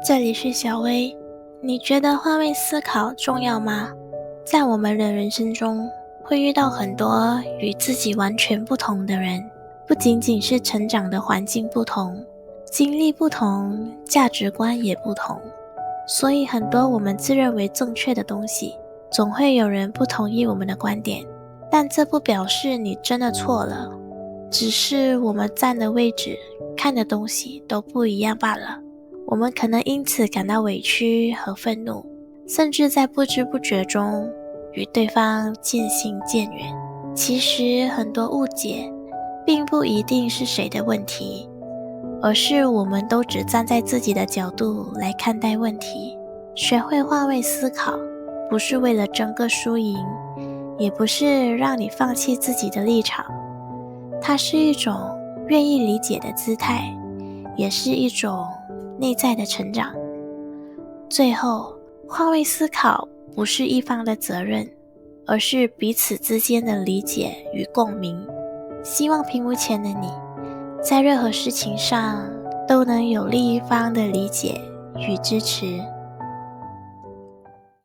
这里是小薇，你觉得换位思考重要吗？在我们的人生中，会遇到很多与自己完全不同的人，不仅仅是成长的环境不同，经历不同，价值观也不同，所以很多我们自认为正确的东西，总会有人不同意我们的观点，但这不表示你真的错了，只是我们站的位置，看的东西都不一样罢了。我们可能因此感到委屈和愤怒，甚至在不知不觉中与对方渐行渐远。其实很多误解并不一定是谁的问题，而是我们都只站在自己的角度来看待问题。学会换位思考，不是为了争个输赢，也不是让你放弃自己的立场，它是一种愿意理解的姿态，也是一种内在的成长。最后，换位思考不是一方的责任，而是彼此之间的理解与共鸣。希望屏幕前的你，在任何事情上都能有另一方的理解与支持。